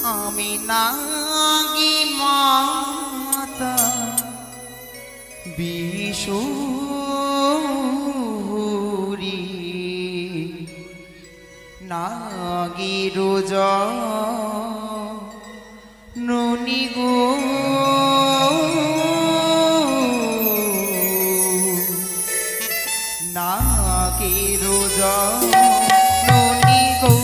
আমি নাগি মাতা বিশুরি নাগি রোজ ননি গো নাগি রোজ ননি গো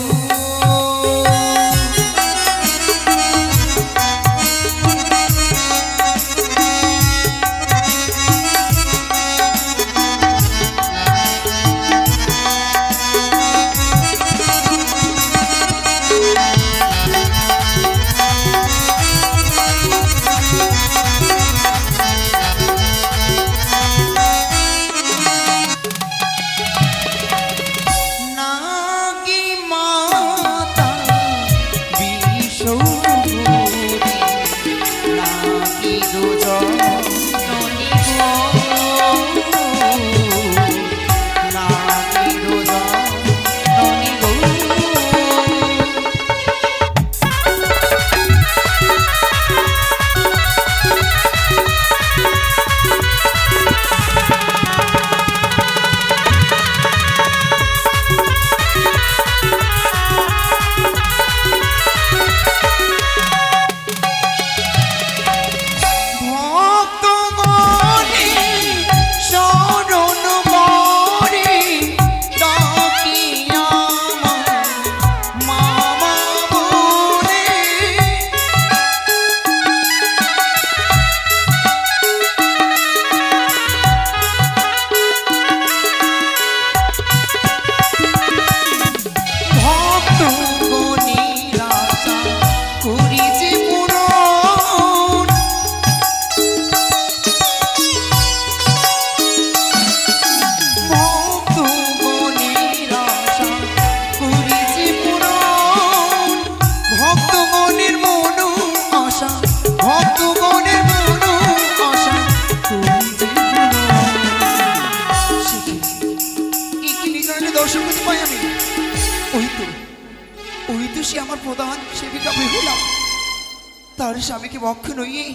তার স্বামীকে বক্ষ নইয়ে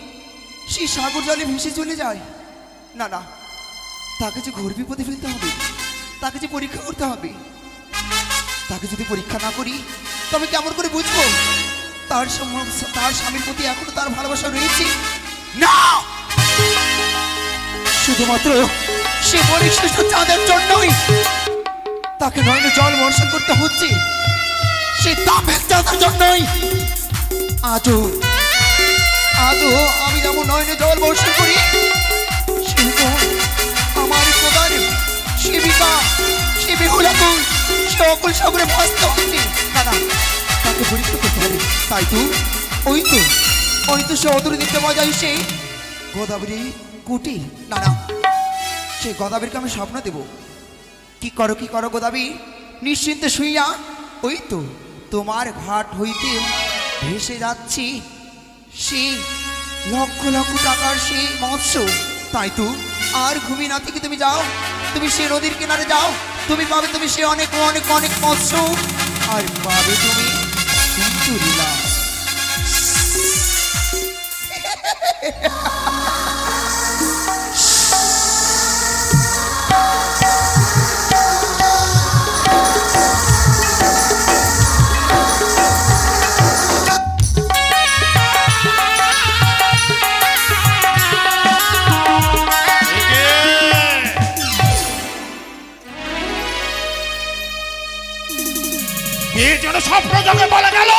সেই সাগর জলে ভেসে চলে যায়। না না, তাকে যে ঘোর বিপদে ফেলতে হবে, তাকে যে পরীক্ষা করতে হবে। তাকে যদি পরীক্ষা না করি তবে কেমন করে বুঝবো তার স্বামীর প্রতি এখনো তার ভালোবাসা রয়েছে? না, শুধুমাত্র সে পরিশ্লিষ্ট চাঁদের জন্যই তাকে নয়নে জল বর্ষণ করতে হচ্ছে। সে তাপের চাঁদের জন্যই আজও আমি যেমন নয়নে জল বর্ষণ করি, আমার প্রধান সেবিকা সে বেহুলাকুল সে অকুল সাগরে ভাসতে হচ্ছে। না না, তাকে পরীক্ষা করতে হবে। তাই তো ওই তো সে অদূরে দিতে মজাই সে গোদাবরী কুটি। না না, সে গোদাবরীকে আমি স্বপ্ন দেব। কি করো গোদাবরী, নিশ্চিন্তে শুইয়া ওই তো তোমার ঘাট হইতে ভেসে যাচ্ছি সে লক্ষ লক্ষ টাকার সেই মৎস্য। তাই তো আর ঘুমি না থেকে তুমি যাও, তুমি সে নদীর কিনারে যাও, তুমি পাবে তুমি সে অনেক অনেক অনেক মৎস্য, আর পাবে তুমি সুন্দরীলা। স্বপ্ন জগে বলে গেল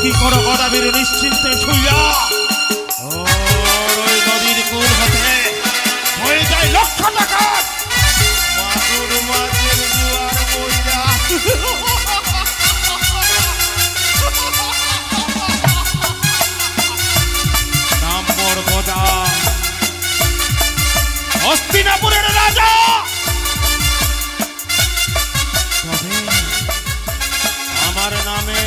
কি করো গোদাবরী নিশ্চিন্তে শুইয়া ওই নদীর কুল হতে হয়ে যায় লক্ষ টাকার মাগুর মাছের জোয়ার বইয়া। নাম্বর গোদা হস্তিনাপুরের রাজা। আমার নামে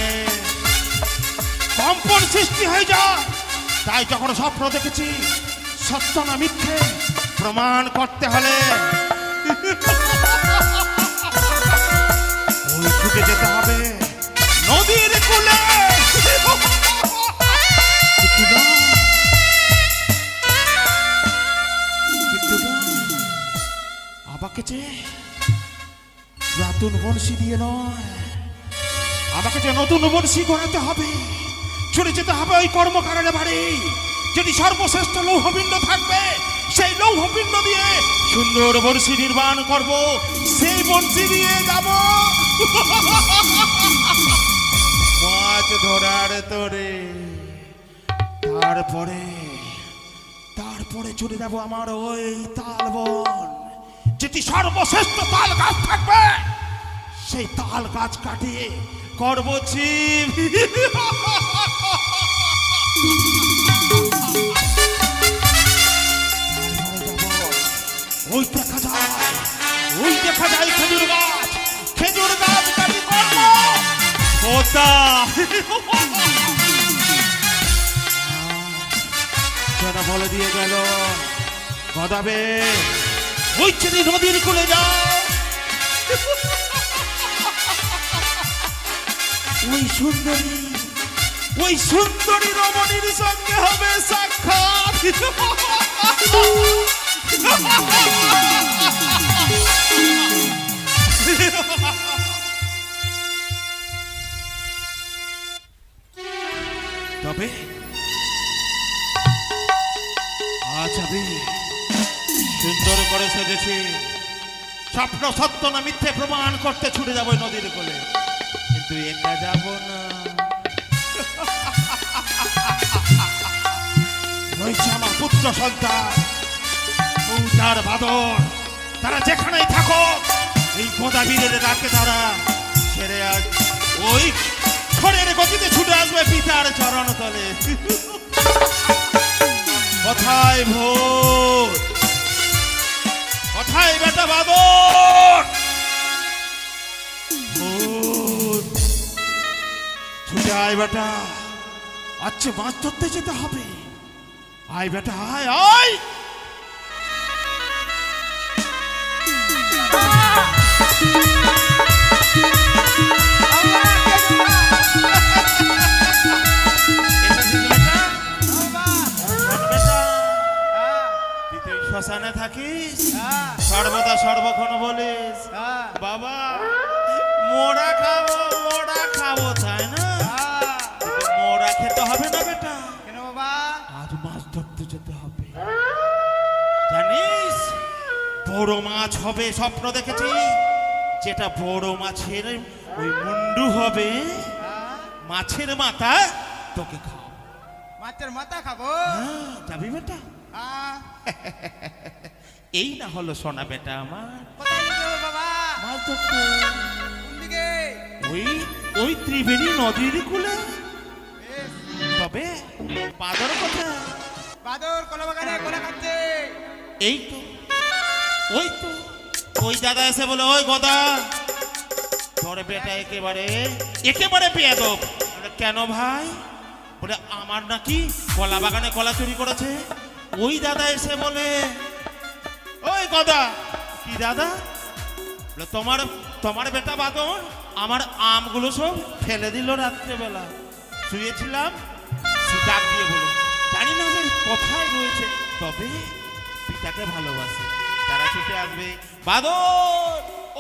কম্পন সৃষ্টি হয়ে যায়। তাই যখন স্বপ্ন দেখেছি সত্য না মিথ্যে প্রমাণ করতে হলে ওই ছুটে যেতে হবে নদীর কুলে আমাকে যে নতুন বংশী দিয়ে নয়, আমাকে যে নতুন বংশী করাতে হবে, চলে যেতে হবে ওই কর্মকারের বাড়ি। যদি সর্বশ্রেষ্ঠ লৌহপিণ্ড থাকবে, সেই লৌহপিণ্ড দিয়ে সুন্দর বংশী নির্মাণ করব, সেই বংশী দিয়ে যাব মাছ ধরার তোরে। তারপরে চলে যাব আমার ওই তালবন, যেটি সর্বশ্রেষ্ঠ তাল গাছ থাকবে, সেই তাল গাছ কাটিয়ে করবো ছিপ। ওই দেখা যায় খেজুর গাছ কাটি করবো পোতা। সেটা বলে দিয়ে গেল গদাবে, ওই চেনে নদীর কুলে যাও, ওই সুন্দরী রমণীর সঙ্গে হবে সাক্ষাৎ। তবে আজ আমি সুন্দর করে সেজেছি, স্বপ্ন সত্য না মিথ্যে প্রমাণ করতে ছুটে যাবো নদীর কোলে, কিন্তু একা যাব না। রয়েছে আমার পুত্র সন্তান তার বাদর, তারা যেখানেই থাকুক এই গোদাবীরের ডাকে তারা ছেড়ে আজ ওই খড়ের গতিতে ছুটে আসবে পিতার চরণ তলে। কোথায় ভোর, কোথায় বেটা বাদর, ছুটে আয় বেটা, আচ্ছা মাছ ধরতে যেতে হবে, আয় বেটা আয় আয়। শ্মশানে থাকিস, সর্বদা সর্বক্ষণ বলিস বাবা মোড়া খাবো তাই না? মোড়া খেতে হবে না বেটা, কেন বাবা? আজ মাছ ধরতে যেতে হবে, জানিস বড় মাছ হবে, স্বপ্ন দেখেছি, যেটা বড় মাছের ওই মুন্ডু হবে, মাছের মাথা তোকে খাও। মাছের মাথা খাবো? যাবি বেটা? এই না হলো সোনা বেটা আমার। কোথায় যাবো বাবা মাছ ধরতে? কোন দিকে? ওই ত্রিবেণী নদীর কুলে। তবে বাদর কোথায়? বাদর কলা বাগানে কলা খাচ্ছে। এই তো ওই দাদা এসে বলে, ওই গদা তোর বেটা একেবারে বেয়াদব। কেন ভাই? বলে আমার নাকি কলা বাগানে কলা চুরি করেছে। ওই দাদা এসে বলে, ওই গদা। কি দাদা? তোমার বেটা বাদন আমার আমগুলো সব ফেলে দিল রাত্রেবেলা, শুয়েছিলাম, ডাক দিয়ে বলো জানি না কোথায় রয়েছে, তবে পিতাকে ভালোবাসে, তারা ছুটে আসবে। বাদর,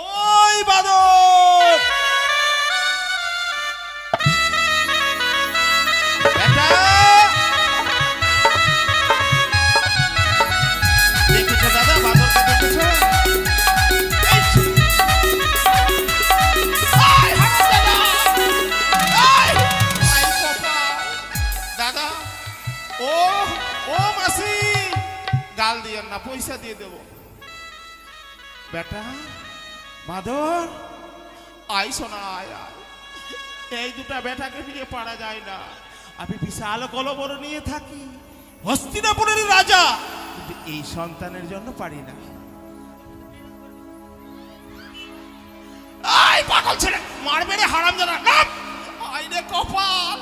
ওই বাদর, দেখেছো দাদা বাদরকে দেখেছো? দাদা ও মাসি, গাল দিয়েন না, পয়সা দিয়ে দেব। বেটা মাদর আই শোনা আয়, এই দুটা বেটাকে নিয়ে পারা যায় না। আমি বিশাল কলবর নিয়ে থাকি, হস্তিনাপুরের রাজা, কিন্তু এই সন্তানের জন্য পারি না। আই পাগল ছেলে, মারবে রে হারামজাদা। আই রে কপাল,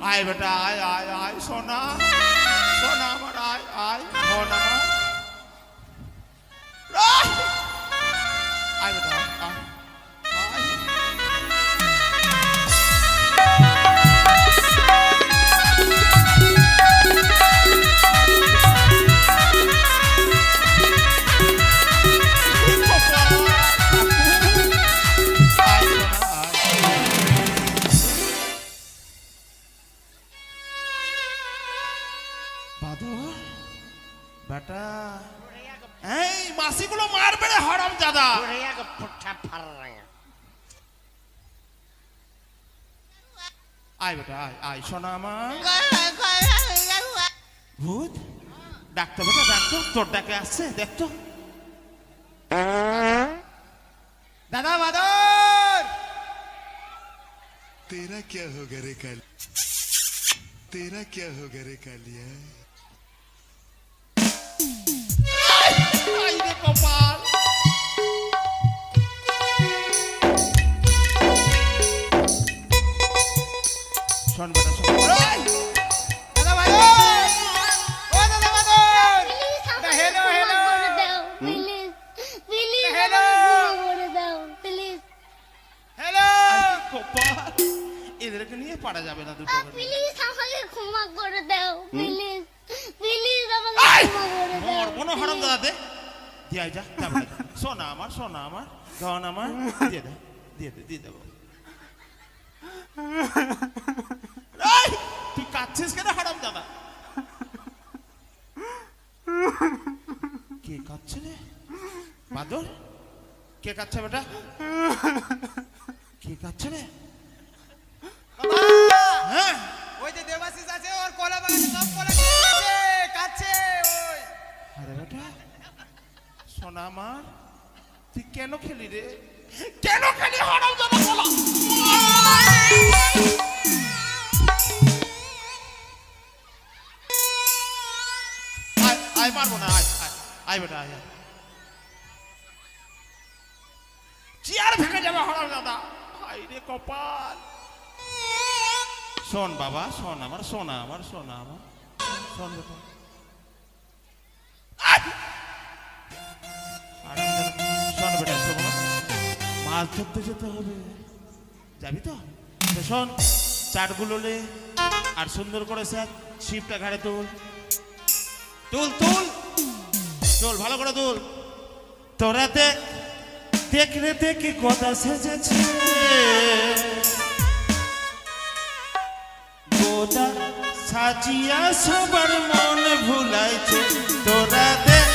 আয় বেটা আয় আয় আয়, সোনা আমার, আয় আয় ধন আমার, আয় বেটা আয়। আয় বেটা আয় আয় সোনা আমার ভূত ডাক্তার বেটা ডাক্তার তোর ডাকে আসছে দেখতো দাদা বাদর तेरा क्या होगा रे काल तेरा क्या होगा रे कालिया আই রে কপাল শোন বেটা শোন এই! দাদা বাদর ও দাদা বাদর এটা হেলো হেলো হেলো হেলো কপাল এদেরকে নিয়ে পারা যাবে না দুটো করে। মরবো হারাম দাদা দে দিয়ে আয় যা যা বেটা, যা। সোনা আমার ধন আমার দিয়ে দে দিয়ে দেবো এই, তুই কাঁদছিস কেন হারাম দাদা কে কাঁদছে রে বাদর কে কাঁদছে বেটা কে কাঁদছে রে বাবা হ্যাঁ ওই যে দেবাশিস আছে ওর কলা বাগানে সব কলা খেয়ে গেছে কাচ্ছে ওই আরে বেটা সোনা আমার তুই কেন খেলি রে কেন খেলি হারাম দাদা বলা আয় মারবো না আয় বেটা আয় চেয়ার ভেঙে যাবে হারাম দাদা আয় রে কপাল শোন বাবা শোন আমার শোন বেটা শোন বেটা শোন মাছ ধরতে যেতে হবে যাবি তো শোন চাটগুলো লে আর সুন্দর করে স্যার ছিপটা ঘাড়ে তুল ভালো করে তুল তোরা দেখ রে দেখি কথা সেজেছে গোদা সাজিয়া সবার মন ভুলাইছে তোরা দেখ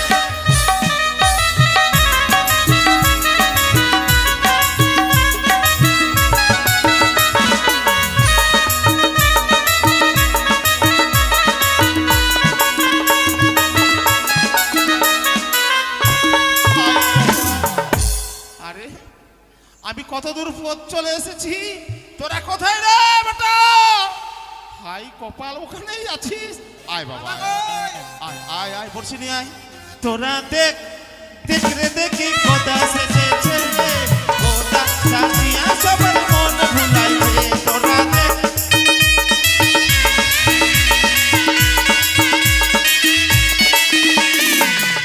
আমি কত দূর পথ চলে এসেছি তোরা কোথায় রে বেটা হাই কপাল ওখানেই আছিস আয় বাবা আয় বলছি নি আয় তোরা দেখ রে দেখি কথা সেজেছে গোটা সাজিয়া সবার মন ভুলাইছে তোরা দেখ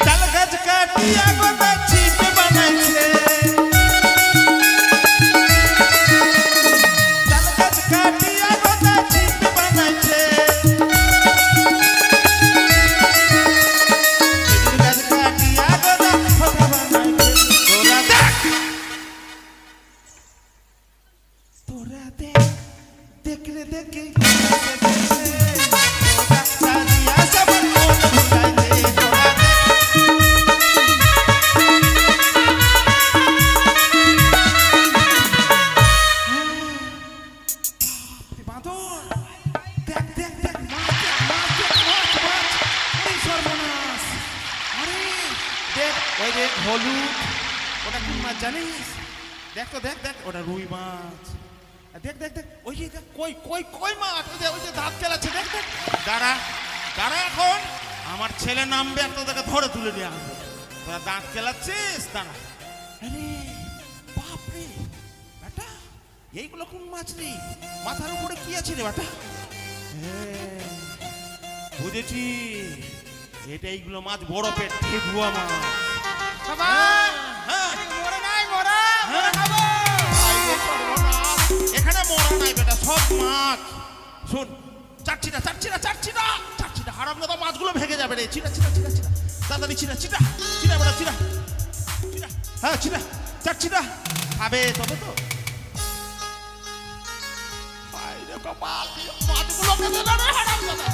তাল গাছ কাটিয়া গোটা ছিপ বানাইছে হলুদ ওটা কোন মাছ জানিস দেখ তো দেখ ওটা রুই মাছ দেখ ওই যে কই মাছ ওই যে দাঁত চালাচ্ছে দেখ দাঁড়া এখন আমার ছেলে নামবে একটা তোকে ধরে তুলে নিয়ে আসবে তোরা দাঁত চালাচ্ছিস দাঁড়া আরে বাপরে বেটা এইগুলো কোন মাছ রে মাথার উপরে কি আছে রে বেটা বুঝেছি এটা এইগুলো মাছ বড় পেট ঠেকুয়া মাছ বাবা মরে নাই মরা খাবো এখানে মরা নাই বেটা সব মাছ শোন চাচ্ছি না হারাম দাদা মাছগুলো ভেঙে যাবে রে চিটা তাড়াতাড়ি চিটা বেটা চিটা হ্যাঁ চাচ্ছি না খাবে তবে তো কপাল মাছগুলোকে দে না রে হারাম দাদা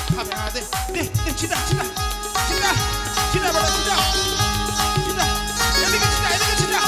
খাবে হ্যাঁ দে চিটা বেটা চিটা এদিকে চিটা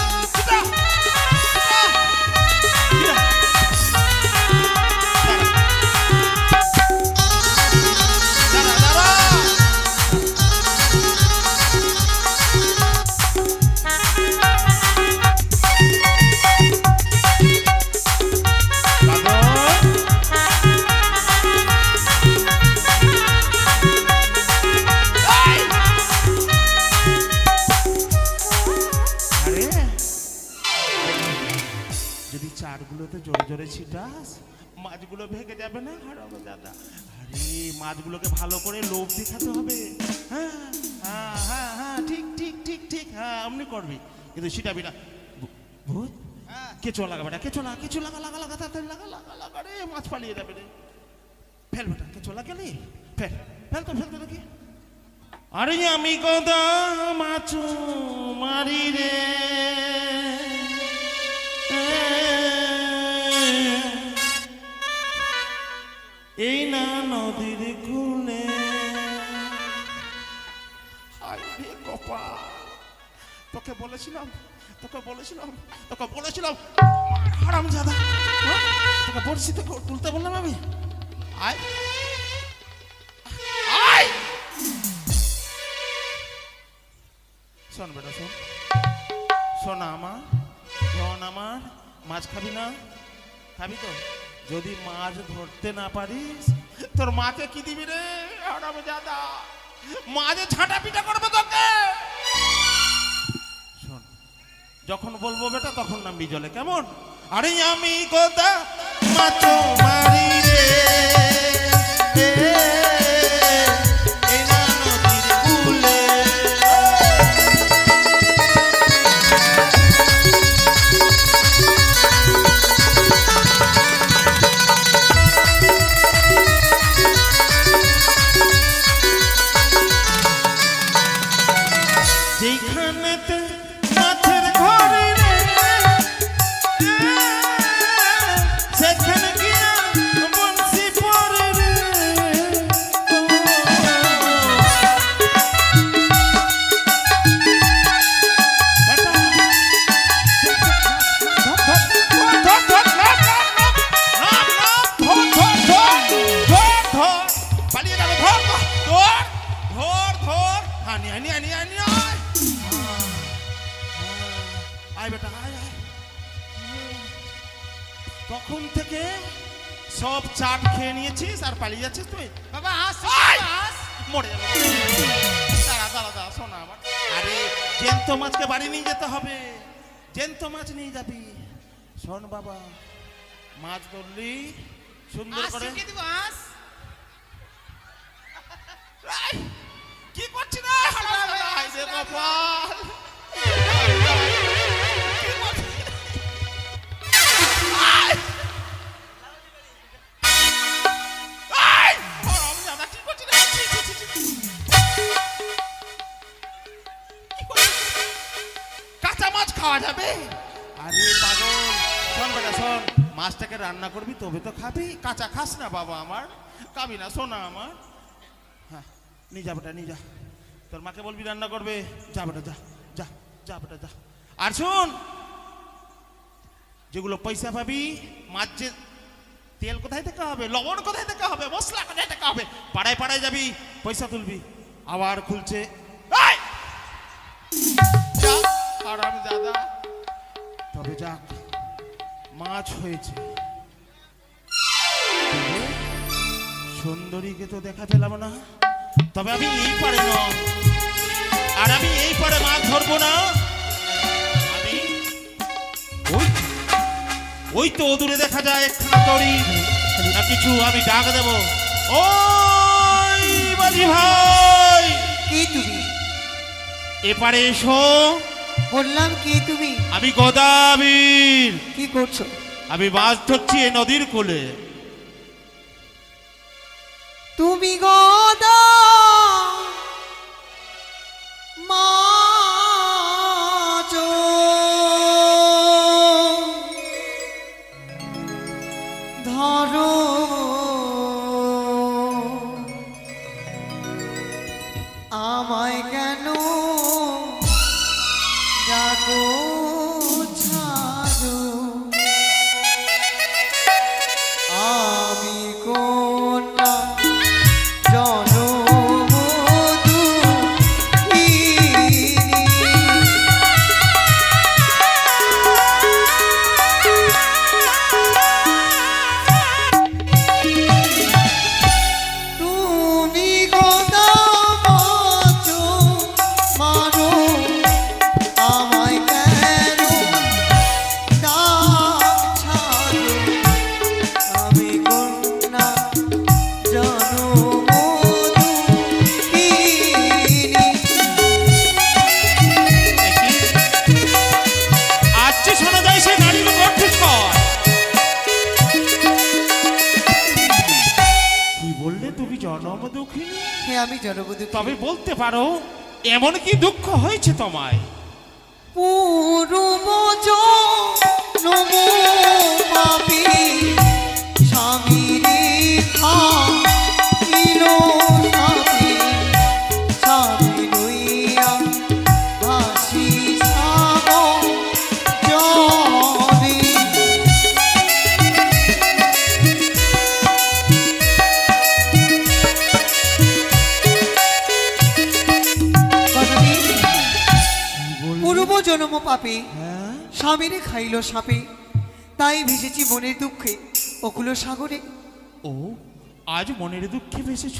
জোরে ছিটাস মাছগুলো ভেঙে যাবে না হারাবো দাদা। আরে মাছগুলোকে ভালো করে লোভ দেখাতে হবে। হ্যাঁ হ্যাঁ হ্যাঁ হ্যাঁ ঠিক ঠিক ঠিক ঠিক হ্যাঁ অমনি করবি কিন্তু ছিটাবি না। ভূত কেঁচো লাগাবে না, কেঁচো লাগা কেঁচো লাগা লাগা লাগা তাড়াতাড়ি লাগা লাগা লাগা রে মাছ পালিয়ে যাবে রে। ফেল বেটা কেঁচো লাগালি ফেল ফেল তো ফেল তো দেখি। আরে আমি গদা মাছ মারি রে এই না নদীর কূলে। আরে কপাল তোকে বলেছিলাম হারামজাদা তোকে বলছি তোকে তুলতে বললাম আমি। আয় আয় শোন বেটা শোন শোনা আমার শোন আমার মাছ খাবি না? খাবি তো? যদি মাছ ধরতে না পারিস তোর মাকে কি দিবি রে হারামজাদা? মাঝে ছাঁটা পিটা করবে তোকে। শোন যখন বলবো বেটা তখন নামবি জলে কেমন? আরে আমি গোদা মাছ মারি রে এই না নদীর কূলে। যেখানেতে মাছের ঘরে রে সেখানে গিয়া বংশী পড়ে রে। পালিয়ে যাবে ধর ধর ধর ধর হানি হানি হানি হানি আয় বেটা আয় আয়। তখন থেকে সব চাট খেয়ে নিয়েছিস আর পালিয়ে যাচ্ছিস তুই? বাবা হাস হাস মরে যাবে। দাঁড়া দাঁড়া দাঁড়া শোনা আমার। আরে জ্যান্ত মাছকে বাড়ি নিয়ে যেতে হবে, জ্যান্ত মাছ নিয়ে যাবি। শোন বাবা মাছ ধরলি সুন্দর করে দিব হাস কি করছিস রে হারামজাদা? হায় রে কপাল কাঁচা মাছ খাওয়া যাবে? আরে পাগল শোন বেটা শোন মাছটাকে রান্না করবি তবে তো খাবি, কাঁচা খাস না বাবা আমার, খাবি না শোনা আমার। হ্যাঁ নিয়ে যা বেটা নিয়ে যা, তোর মাকে বলবি রান্না করবে। যা বেটা যা যা যা বেটা যা। আর শোন যেগুলো পয়সা পাবি মাছ যে তেল কোথায় থেকে হবে, লবণ কোথায় থেকে হবে, মশলা কোথায় থেকে হবে, পাড়ায় পাড়ায় যাবি পয়সা তুলবি। আবার খুলছে হারামজাদা। তবে যাক মাছ হয়েছে, সুন্দরীকে তো দেখা পেলাম না। তবে আমি এই পারে না, আর আমি এই পারে মাছ ধরবো না। আমি ওই তো দূরে দেখা যায় একখানা তরি না কিছু, আমি ডাক দেব ওই বাজি ভাই কি তুমি? এপারে এসো। বললাম কি তুমি? আমি গদাবীর। কি করছো? আমি মাছ ধরছি এই নদীর কোলে। তুমি গদা মাছ ধরো, আমায় কেন ডাকো ছাড়ো? আমি কোনা আমি জনবধূ। তবে বলতে পারো এমন কি দুঃখ হয়েছে তোমায়? পূর্ব জন্ম পাপী স্বামী রেখা ছিল সাথী, স্বামী লইয়া ভাসি সাগর জলে। পূর্ব জন্ম পাপে স্বামীরে খাইল সাপে, তাই ভেসেছি মনের দুঃখে অকুল সাগরে। ও আজ মনের দুঃখে ভেসেছ?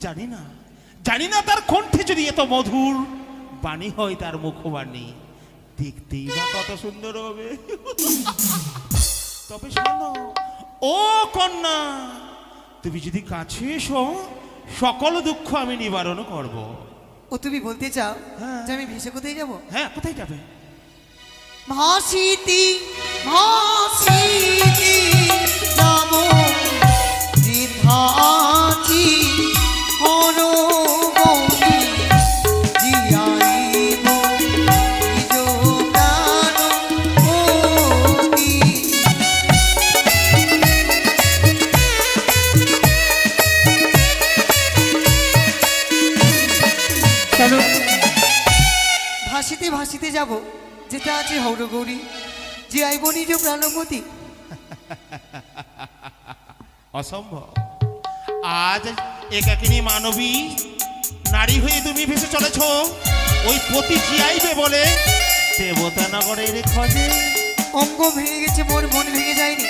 জানি না, জানি না তার কণ্ঠে যদি এত মধুর বাণী হয়, তার মুখবাণী দেখতেই বা কত সুন্দর হবে। তবে শোনো ও কন্যা, তুমি যদি কাছে এসো সকল দুঃখ আমি নিবারণ করব। ও তুমি বলতে চাও হ্যাঁ। যে আমি ভেসে কোথায় যাব? হ্যাঁ, কোথায় যাবে? ভাসিতি ভাসিতি যাব রিধাচি হরগৌরী জিয়াইব নিজ প্রাণ অতি। চলো ভাসিতে ভাসিতে যাব, যেটা আছে হরগৌরী, যে আইব নিজ প্রাণপতি। অসম্ভব। আজ একাকিনী মানবী নারী হয়ে তুমি ভেসে চলেছ ওই পতি জিয়াইবে বলে দেবতানগরের খোঁজে। অঙ্গ ভেঙে গেছে, মোর মন ভেঙে যায়নি,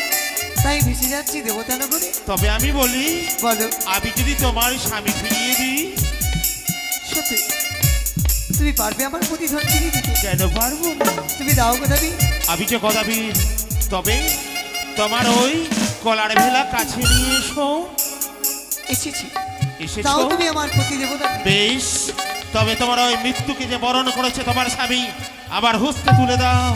তাই ভেসে যাচ্ছি দেবতানগরে। তবে আমি বলি, বলো আমি যদি তোমার স্বামী ফিরিয়ে দিই? সত্যি তুমি পারবে আমার প্রতি ধন ফিরিয়ে দিতে? কেন পারবো না? তুমি দাও কথাবি। আমি যে গদাবীর, তবে তোমার ওই কলার ভেলা কাছে নিয়ে এসো। এসেছি, এসেছো? তাও তুমি আমার প্রতি দেবতা। বেশ, তবে তোমার ওই মৃত্যুকে যে বরণ করেছে তোমার স্বামী, আবার হুঁসতে তুলে দাও,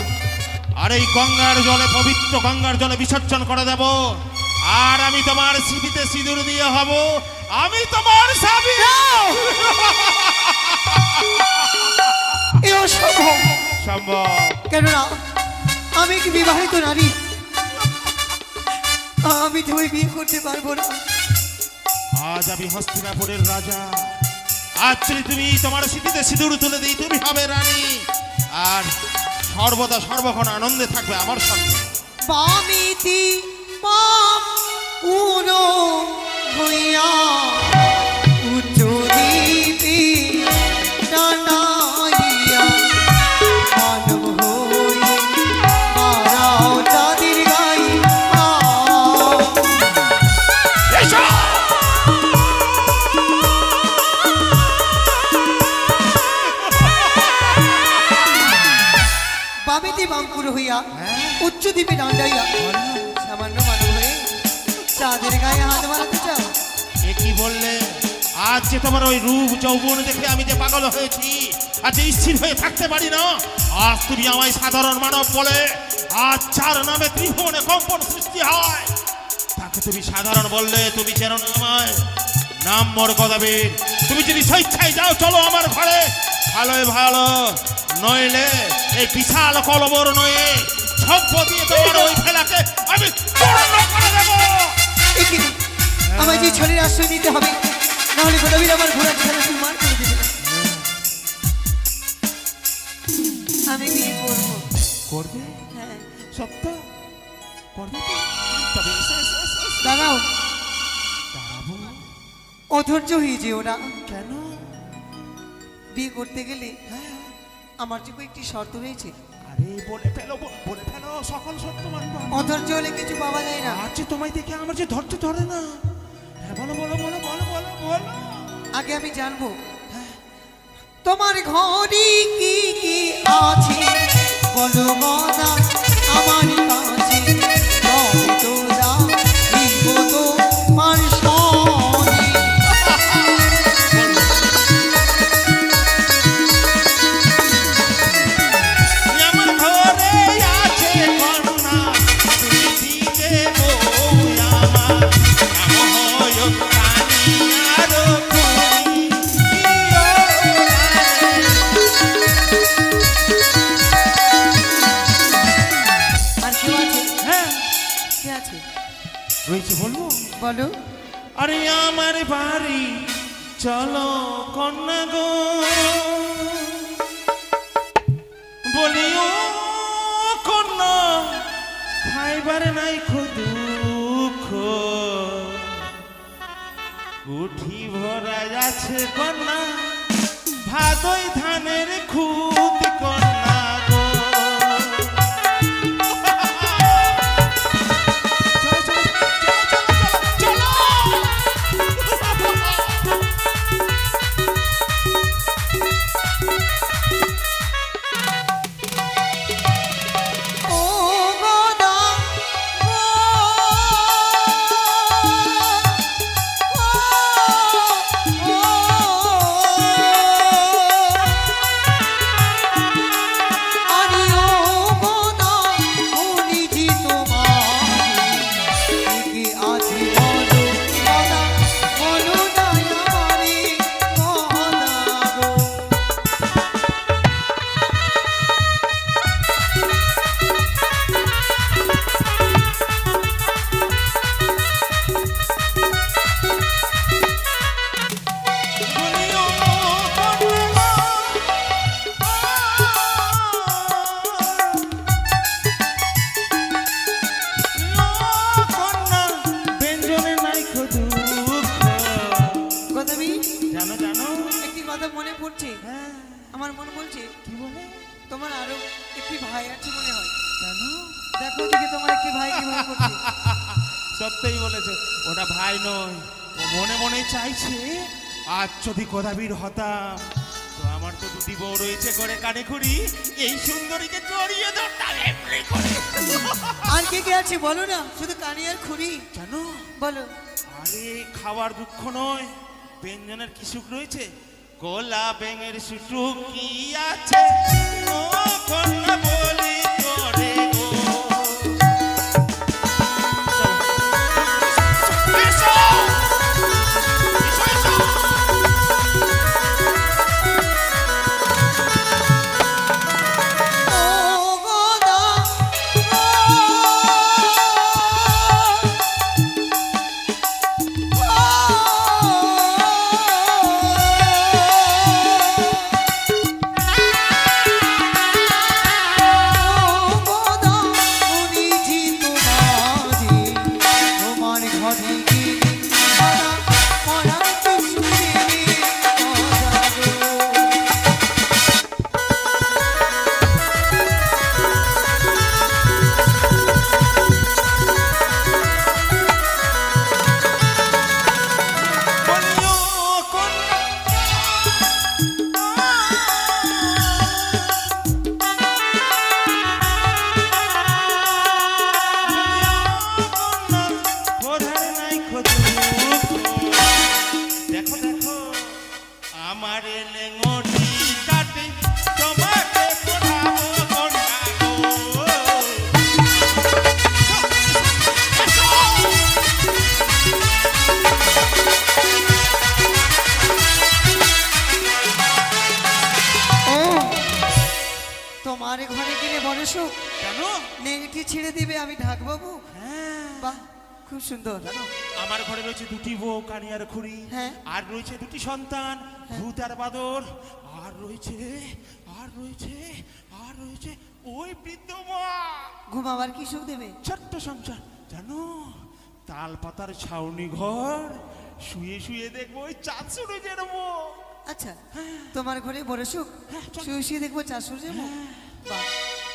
আর এই গঙ্গার জলে, পবিত্র গঙ্গার জলে বিসর্জন করে দেব। আর আমি তোমার স্মৃতিতে সিঁদুর দিয়ে হব আমি তোমার স্বামী। এ অসম্ভব। সম্ভব। কেননা আমি কি বিবাহিত নারী, আমি তোমায় বিয়ে করতে পারবো না। আজ আমি হস্তিনাপুরের রাজা, আজ যদি তুমি তোমার স্মৃতিতে সিঁদুর তুলে দিই, তুমি হবে রানী, আর সর্বদা সর্বক্ষণ আনন্দে থাকবে আমার সঙ্গে। পামিতি পাম উড়ো হইয়া উচ্চ দ্বীপে টানাইয়া মানব হয়ে মারাও চাঁদের গায়ে। বামেতে বামপুর হইয়া উচ্চ দ্বীপে ডান্ডাইয়া সামান্য মানব হয়ে চাঁদের গায়ে হাত বাড়াতে চাও? এ কি বললে? আজ যে তোমার ওই রূপ যৌবন দেখে আমি যে পাগল হয়েছি, আজ যে স্থির হয়ে থাকতে পারি না, আজ তুমি আমায় সাধারণ মানব বলে, আজ যার নামে ত্রিভুবনে কম্পন সৃষ্টি হয়, তাকে তুমি সাধারণ বললে, তুমি যেন আমায় নাম মোর গদাবীর। তুমি যদি স্বেচ্ছায় যাও, চলো আমার ঘরে, ভালোই ভালো, নইলে এই বিশাল কলবর নয়ে ছব্ব দিয়ে তোমার ওই ফেলাকে আমি চূর্ণ করে দেবো। এখানে আমায় যে ছলের আশ্রয় নিতে হবে, নাহলে গোদাবীর আমার ঘোড়ার ছাড়া সুমার করে দেবে। আমি বিয়ে করবো। করবে? হ্যাঁ। সত্য করবে তো? তবে এসো, এসো, এসো, এসো। দাঁড়াও, দাঁড়াবো? অধৈর্য হয়ে যেও না। কেন? বিয়ে করতে গেলে হ্যাঁ, আমার যে কয়েকটি শর্ত রয়েছে। আরে বলে ফেলো, বলে ফেলো, সকল সত্য মানবো। অধৈর্য হলে কিছু পাওয়া যায় না। আজ যে তোমায় দেখে আমার যে ধৈর্য ধরে না। হ্যাঁ, বলো বলো বলো বলো বলো বলো। আগে আমি জানবো তোমার ঘরে কি কি আছে, বলো গদা আমার কাছে, তবে তোরা দিব তোমার সনে। আমার ঘরে আছে কন্যা, তুমি দিতে বউ আমার, নাম হয় কানিয়ার কুড়ি। আছে রয়েছে বলবো? বলো। আরে আমার বাড়ি চলো কন্যা গো, বলিও কন্যা খাইবার নাই দুঃখ, কুঠি ভরা আছে কন্যা ভাদই ধানের খুদ কন্যা গো। আমার মন বলছে কি বলে তোমার আরো একটি ভাই আছে মনে হয়। জানো দেখো দিকে তোমার একটি ভাই কি মনে করছে। সত্যিই বলেছে, ওটা ভাই নয়, ও মনে মনে চাইছে আজ যদি গোদাবীর হতাম তো আমার তো দুটি বউ রয়েছে ঘরে কানে খুঁড়ি, এই সুন্দরীকে জড়িয়ে ধরতাম এমনি করে। আর কে কে আছে বলো না, শুধু কানে আর খুঁড়ি জানো বলো। আরে খাওয়ার দুঃখ নয়, ব্যঞ্জনের কি সুখ রয়েছে, কোলা ব্যাঙের সুসুখ কি আছে ও কন্যা বলি করে গো। তোমার ঘরে গেলে বড় সুখ, জানো নেংটি ছেড়ে দিবে আমি ঢাকবো বুক। বাহ খুব সুন্দর। জানো আমার ঘরে রয়েছে দুটি বউ কানি আর খুঁড়ি, হ্যাঁ। আর রয়েছে দুটি সন্তান ভূত আর বাদর, আর রয়েছে আর রয়েছে আর রয়েছে ওই বৃদ্ধ মা। ঘুমাবার কি সুখ দেবে। ছোট্ট সংসার, জানো তাল পাতার ছাউনি ঘর, শুয়ে শুয়ে দেখবো ওই চাঁদ শুরু যেরবো। আচ্ছা তোমার ঘরে বড় সুখ, শুয়ে শুয়ে দেখবো চাষুর যাবো। বাহ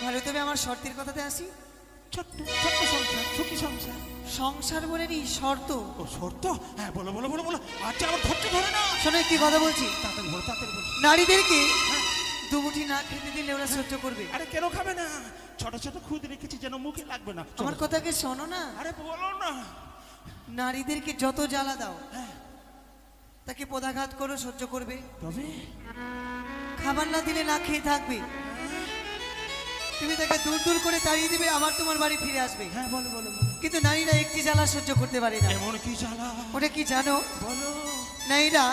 ভালো, তবে আমার শর্তের কথাতে আসি। ছোট্ট ছোট্ট সংসার, সুখী সংসার। সংসার বলে নি শর্ত। ও শর্ত? হ্যাঁ বলো বলো বলো বলো। আচ্ছা আমার ধৈর্য ধরে না। শোনো একটি কথা বলছি, তাড়াতাড়ি বলো তাড়াতাড়ি বলো। নারীদেরকে দুমুঠি না খেতে দিলে ওরা সহ্য করবে। আরে কেন খাবে না, ছোট ছোট খুদ রেখেছি যেন মুখে লাগবে না। আমার কথাকে শোনো না। আরে বলো না। নারীদেরকে যত জ্বালা দাও তাকে পদাঘাত করো সহ্য করবে, তবে খাবার না দিলে না খেয়ে থাকবে। তুমি তাকে দূর দূর করে তাড়িয়ে দিবে, আবার তোমার বাড়ি ফিরে আসবে। হ্যাঁ বলো বলো বলো। কিন্তু নারীরা একটি জ্বালা সহ্য করতে পারে না। এমন কি জ্বালা? ওটা কি জানো? বলো। নারীরা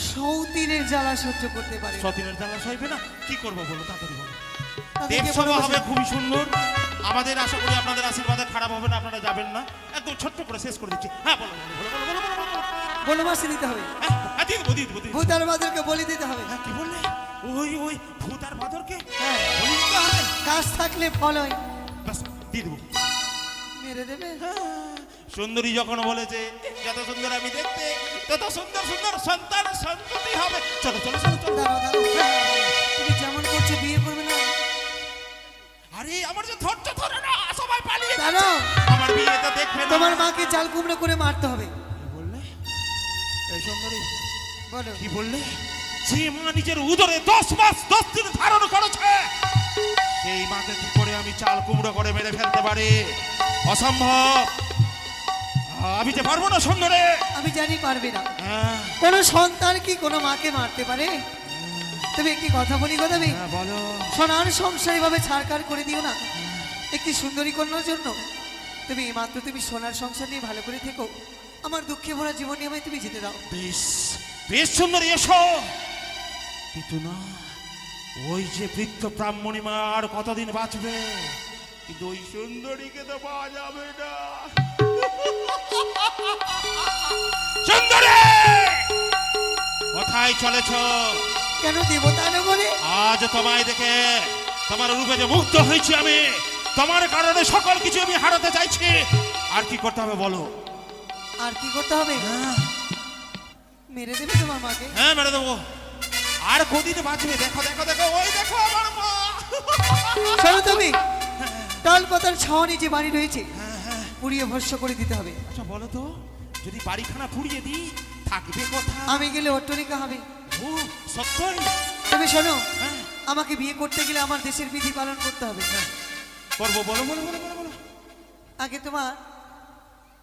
সৌতিনের জ্বালা সহ্য করতে পারে। সতীনের জ্বালা সইবে না, কি করবো বলো তাড়াতাড়ি বলো। তাদেরকে দেবসভা ভালোবাসে। হবে খুবই সুন্দর, আমাদের আশা করি আপনাদের আশীর্বাদে খারাপ হবে না, আপনারা যাবেন না। একদম ছোট্ট করে শেষ করে দিচ্ছি। হ্যাঁ বলো বলো বলো বলো বলো বলো, বলো। বনবাসী দিতে হবে, হ্যাঁ, হ্যাঁ, দিয়ে দেবো দিয়ে দেবো দিয়ে দেবো। ভূত আর বাদরকে বলি দিতে হবে। হ্যাঁ, কি বললে? ওই ওই ভূত আর বাদরকে হ্যাঁ, বলি দিতে হবে? কাজ থাকলে ফল হয়। ব্যাস, দিয়ে দেবো। মেরে দেবে। সুন্দরী যখন বলেছে যত সুন্দর আমি দেখতে তত সুন্দর সুন্দর সন্তান সন্ততি হবে। চলো চলো চলো চলো। দাঁড়াও দাঁড়াও, তুমি যেমন করছো বিয়ে করবে না। আরে আমার যে ধৈর্য ধরে না, সবাই পালিয়ে যাচ্ছে। দাঁড়াও, আমার বিয়ে তো দেখবে না। তোমার মাকে চাল কুমড়ো করে মারতে হবে। কি বললে? এই সুন্দরী বলো। কি বললে? যে মা নিজের উদরে 10 মাস 10 দিন ধারণ করেছে, সেই মাকে কি করে আমি চাল কুমড়ো করে মেরে ফেলতে পারি? অসম্ভব। আমি যে পারবো না সুন্দরী। আমি জানি পারবে না। হ্যাঁ কোনো সন্তান কি কোনো মাকে মারতে পারে? তুমি একটি কথা বলি গো দেবী, হ্যাঁ, বলো। সোনার সংসার এভাবে ছাড়কার করে দিও না একটি সুন্দরী কন্যার জন্য। তুমি মাত্র তুমি সোনার সংসার নিয়ে ভালো করে থেকো, আমার দুঃখে ভরা জীবন নিয়ে আমায় তুমি যেতে দাও। বেশ বেশ সুন্দরী, এসো। কিন্তু না, ওই যে বৃদ্ধ ব্রাহ্মণী মা আর কতদিন বাঁচবে, কিন্তু ওই সুন্দরীকে তো পাওয়া যাবে না। সুন্দরী কোথায় চলেছ? কেন দেবতা নগরে? আজ তোমায় দেখে তোমার রূপে যে মুগ্ধ হয়েছি আমি, তোমার কারণে সকল কিছু আমি হারাতে চাইছি। আর কি করতে হবে বলো? আর কি করতে হবে? হ্যাঁ মেরে দেবে তোমার মাকে? হ্যাঁ মেরে দেবো। আর কদিন বাঁচবে? দেখো দেখো দেখো, ওই দেখো আমার মা। শোনো তুমি, তাল পাতার ছাওয়ানি যে বাড়ি রয়েছে পুড়িয়ে ভস্য করে দিতে হবে। আচ্ছা বলো তো, যদি বাড়িখানা পুড়িয়ে দিই থাকবে কোথায়? আমি গেলে অট্টরিকা হবে। ও সত্যই? তুমি শোনো, হ্যাঁ আমাকে বিয়ে করতে গেলে আমার দেশের বিধি পালন করতে হবে। করবো, বলো বলো বলো বলো বলো। আগে তোমার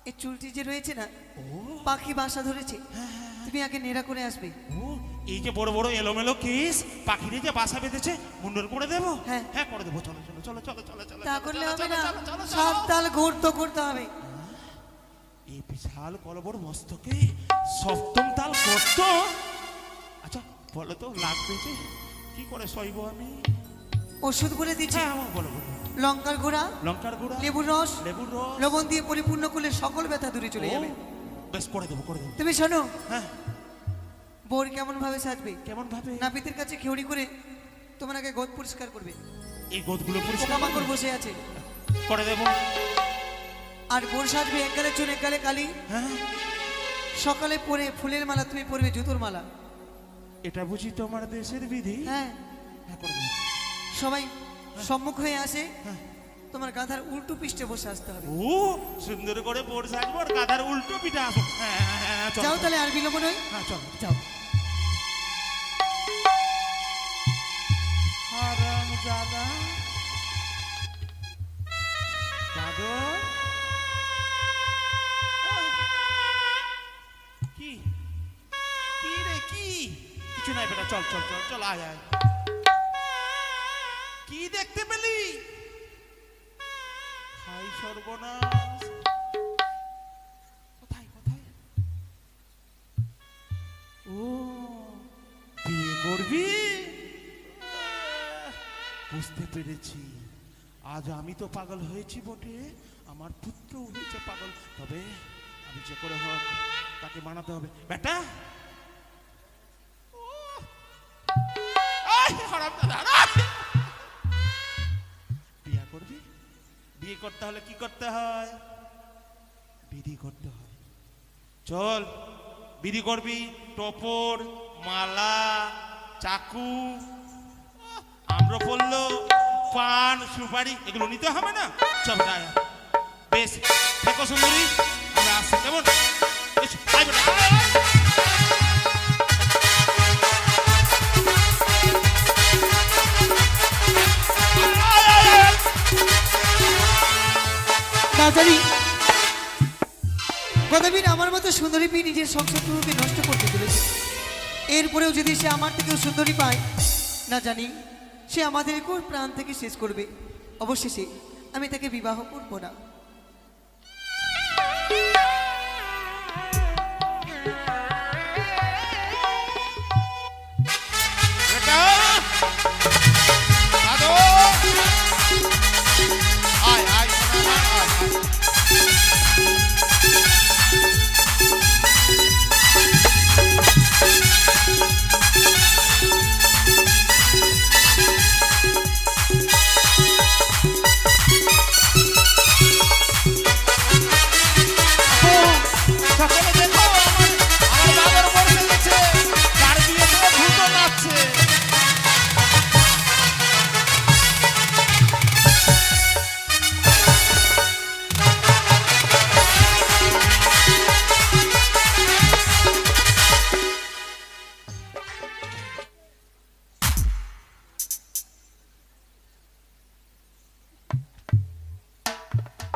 এই চুলটি যে রয়েছে না, ও পাখি বাসা ধরেছে, তুমি আগে নেড়া করে আসবে। ও এই যে বড় বড় এলোমেলো কেস পাখিরে যে বাসা বেঁধেছে মুন্ডন করে দেবো? হ্যাঁ। হ্যাঁ করে দেবো। চলো চলো চলো চলো চলো চলো তা চলো, করলে চলো, হবে চলো, না, চলো, চলো, চলো। সব তাল ঘুরতে করতে হবে। এই বিশাল কলবর মস্তকে সপ্তম তাল করত। আচ্ছা বলো তো, লাগবে যে কি করে সইব আমি? ওষুধ করে দিচ্ছি, হ্যাঁ বলো বলো। লঙ্কার গুঁড়া, লঙ্কার গুঁড়া, লেবুর রস, লেবুর রস, লবণ দিয়ে পরিপূর্ণ করলে সকল ব্যথা দূরে চলে ও, যাবে। বেশ করে দেবো করে দেবো। তুমি শোনো, হ্যাঁ বোর কেমন ভাবে সাজবে? কেমন ভাবে? নাপিতের কাছে খেউড়ি করে তোমার আগে গোদ পরিষ্কার করবে, এই গোদগুলো পরিষ্কার পোকামাকড় বসে আছে। করে দেবো। আর বোর সাজবে এক গালে চুন এক গালে কালি, হ্যাঁ সকালে পরে ফুলের মালা তুমি পরবে জুতোর মালা। এটা বুঝি তোমার দেশের বিধি? হ্যাঁ, হ্যাঁ করে দেবো। সবাই সম্মুখ হয়ে আসে, হ্যাঁ। তোমার গাধার উল্টো পৃষ্ঠে বসে আসতে হবে। ও সুন্দর করে বোর সাজবো আর গাধার উল্টো পিঠে আসবো। হ্যাঁ হ্যাঁ হ্যাঁ চলো যাও তাহলে, আর বিলম্ব নয়, হ্যাঁ চলো। যাও। হারামজাদা দাদু, কি কি রে কি? কিছু নাই বেটা, চল চল চল চল, আয় আয়। কি দেখতে পেলি? হাই সর্বনাশ! কোথায় কোথায়? ও বিয়ে করবি? বুঝতে পেরেছি, আজ আমি তো পাগল হয়েছি বটে, আমার পুত্র হয়েছে পাগল। তবে আমি যে করে হোক তাকে মানাতে হবে। বেটা বিয়ে করবি? বিয়ে করতে হলে কি করতে হয়? বিধি করতে হয়। চল বিধি করবি। টোপর, মালা, চাকু, আম্রপল্ল, পান, সুপারি এগুলো নিতে হবে না? চল আয়। বেশ দেখো সুন্দরী, আমরা আসছি কেমন? এসো, আয় বেটা, আয়, আয়। তাড়াতাড়ি গদাবীর আমার মতো সুন্দরী পেয়ে নিজের সংসারটুকুকে নষ্ট করতে চলেছে। এরপরেও যদি সে আমার থেকেও সুন্দরী পায়, না জানি সে আমাদের কোন প্রাণ থেকে শেষ করবে। অবশেষে আমি তাকে বিবাহ করব না। বেটা, দাদু, আয় সকলে দেখো আমার বাবার বসে গেছে, তার বিয়েতে ভূত নাচছে।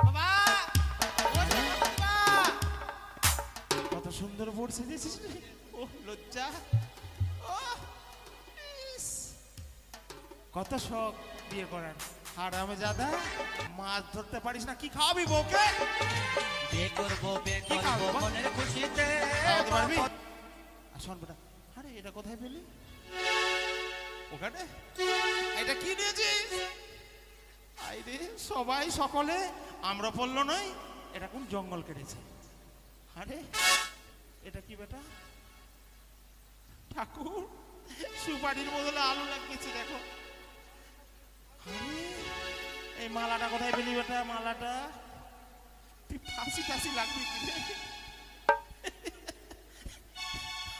বাবা ও বাবা কত সুন্দর বোর্ড সেজেছিস রে। ও লজ্জা, ও ইস, কত শখ বিয়ে করার। আর আমি দাদা মাছ ধরতে পারিস না, কি খাওয়াবি বউকে? বিয়ে করবো কি খাওয়াবি বল? মনের খুশিতে খাওয়াতে পারবি? আর শোন বেটা, আরে এটা কোথায় পেলি? ওখানে এটা কি নিয়েছিস? আইরে সবাই সকলে আমরা পড়লো নয়, এটা কোন জঙ্গল কেটেছে? আরে এটা কি বেটা? ঠাকুর সুপারির বদলে আলু লাগিয়েছে দেখো। আরে এই মালাটা কোথায় পেলি বেটা? মালাটা তুই ফাঁসি টাসি লাগবি কি রে?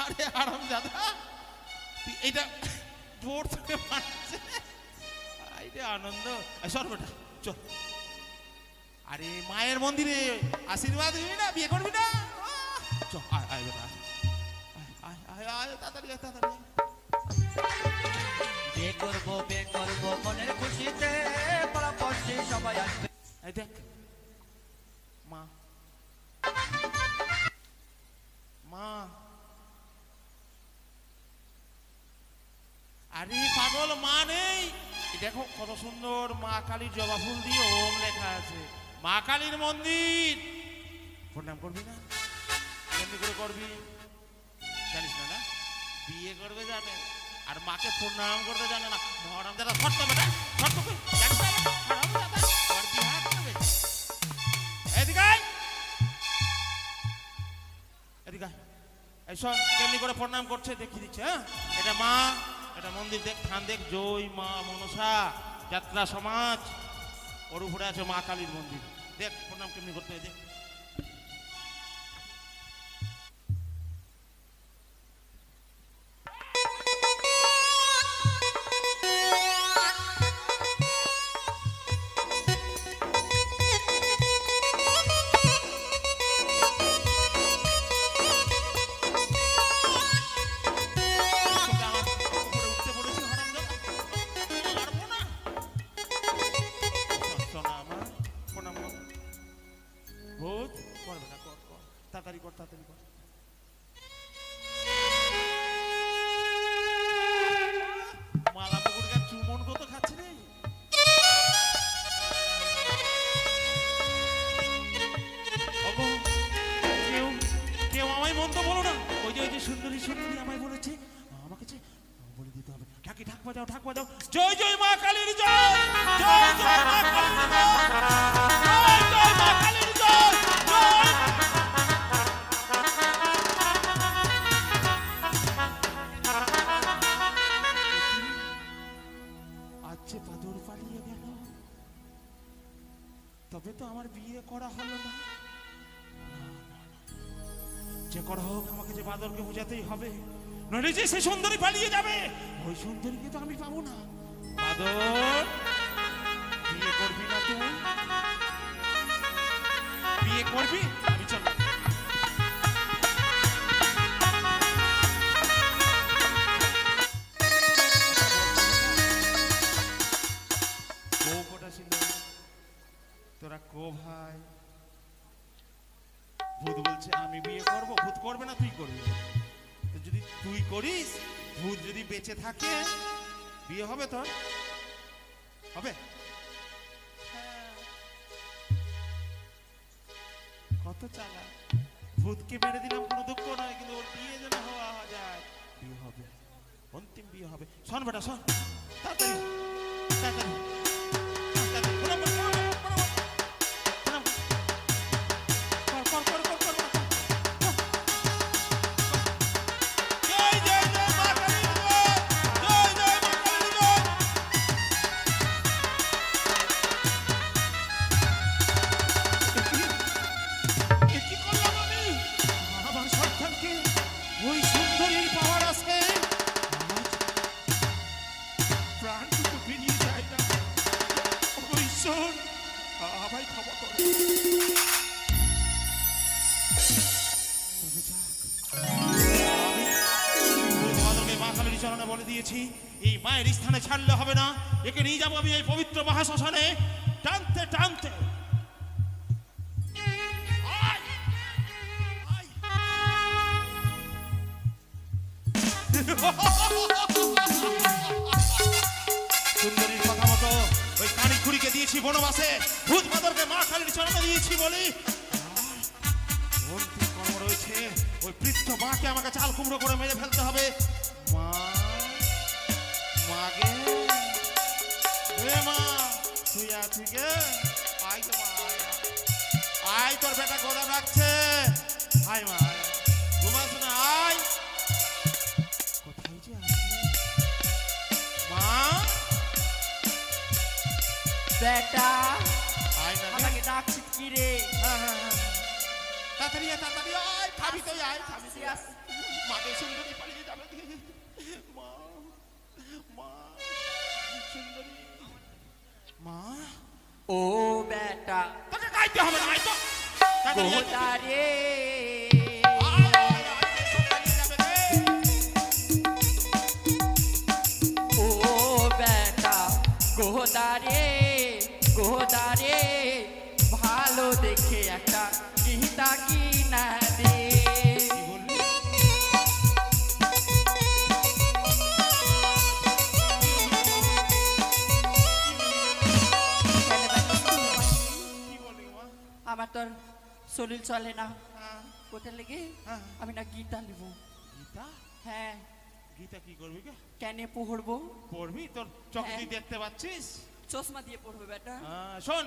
আরে আরাম দাদা তুই এটা বোর্ড থেকে মারছে। আইরে আনন্দ, সর বেটা চল। আরে মায়ের মন্দিরে আশীর্বাদ দিবি না, বিয়ে করবি না? চল আয় আয় বেটা, আয় আয় আয় তাড়াতাড়ি আয়, তাড়াতাড়ি আয়। বিয়ে করবো মনের খুশিতে পরপরশি সবাই আসবে। এই দেখ মা, মা, আরে পাগল মা নেই? এই দেখো কত সুন্দর মা কালীর জবা ফুল দিয়ে ওম লেখা আছে। মা কালীর মন্দির, প্রণাম করবি না? কেমনি করে করবি জানিস না? না বিয়ে করবে জানে, আর মাকে প্রণাম করতে জানে না। মহারাম দাদা শর্ত বেটা, শর্ত কই জানিস না? হারাম দাদা ওর বিয়ে করবে। এদিকে আয়, এদিকে আয়। এই শোন কেমনি করে প্রণাম করছে দেখিয়ে দিচ্ছে। হ্যাঁ এটা মা, এটা মন্দির দেখ, থান দেখ, জয় মা মনসা যাত্রা সমাজ, ওর উপরে আছে মা কালীর মন্দির। দেখ প্রণাম কেমনি করতে হয় দেখ। উপরে উঠতে পড়েছি হারাম দাদা, পারবো না। শোনা আমার প্রণাম কর, ভূত করবে না, কর কর তাড়াতাড়ি কর, তাড়াতাড়ি কর। মালা মুকুরকে চুমন কত খাচ্ছে রে। ওগো, কেউ কেউ আমায় মন্দ বলো না। ওই যে সুন্দরী সুন্দরী আমায় বলেছে, আমাকে যে বলে দিতে হবে। ঢাকি ঢাক বাজাও, ঢাক বাজাও। জয় জয় মা কালীর জয়, জয় জয় মা কালীর জয়, জয় জয় মা কালীর জয়, জয়। আজ যে বাদর পালিয়ে গেল, তবে তো আমার বিয়ে করা হলো না। যে করা হোক আমাকে যে বাদরকে বোঝাতেই হবে, নইলে যে সে সুন্দরী পালিয়ে যাবে। ওই সুন্দরীকে তো আমি পাবো না। বাদর বিয়ে করবি না তুই? বিয়ে করবি? আমি চল। বউ কোটা ছিল তোরা কো ভাই? ভূত বলছে আমি বিয়ে করব। ভূত করবে না, তুই করবি। তো যদি তুই করিস, ভূত যদি বেঁচে থাকে, বিয়ে হবে তোর? হবে? কত চালা, ভূতকে মেরে দিলাম কোনো দুঃখ নয়, কিন্তু ওর বিয়ে যেন হওয়া যায়। বিয়ে হবে, অন্তিম বিয়ে হবে। শোন বেটা শোন, তাড়াতাড়ি তাড়াতাড়ি তাড়াতাড়ি প্রণাম কর, প্রণাম কর, প্রণাম কর, কর কর কর কর। জয় জয় জয় মা কালীর জয়, জয় জয় মা কালীর জয়। এ কি করলাম আমি? দিয়েছি, এই মায়ের স্থানে ছাড়লে হবে না, একে নিয়ে যাবো আমি এই পবিত্র মহাশ্মশানে টানতে টানতে। আয়, আয়। সুন্দরীর কথা মতো ওই কানী খুড়িকে দিয়েছি বনবাসে, ভূত বাদরকে মা কালীর চরণে দিয়েছি বলি। অন্তিম কর্ম রয়েছে, ওই বৃদ্ধ মাকে আমাকে চাল কুমড়ো করে মেরে ফেলতে হবে। মা, মাগে, এ মা, তুই আছিস গে? আয় তো মা, আয়, আয়, তোর বেটা গোদা ডাকছে। আয় মা, আয়, ঘুমাস না, আয়। কোথায় যে আছিস মা? বেটা আয় না গে। আমাকে ডাকছিস কি রে? হ্যাঁ, হ্যাঁ, হ্যাঁ। তাড়াতাড়ি আয়, তাড়াতাড়ি আয়, খাবি তো আয়, খাবি তো আয়। মাকে সুন্দরী পালিয়ে যাবে। মা, মা, সুন্দরী, মা। ও বেটা তোকে গাইতে হবে না, আয় তো। তাড়াতাড়ি আয় তো। গোদা রে, আয়, আয়, আয়, এসব পালিয়ে যাবে রে। ও বেটা গোদা রে, গোদা রে, ভালো দেখে একটা গীতা কিনা দে। কি বললি? কি বললি মা? আমার তোর শরীর চলে না, হ্যাঁ, কোথায় লেগে হ্যাঁ। আমি না গীতা নিব। গীতা? হ্যাঁ, গীতা কি করবি গে? কেনে পড়বো? পড়বি? তোর চোখ হ্যাঁ। তুই দেখতে পাচ্ছিস? চশমা দিয়ে পড়বো বেটা। শোন,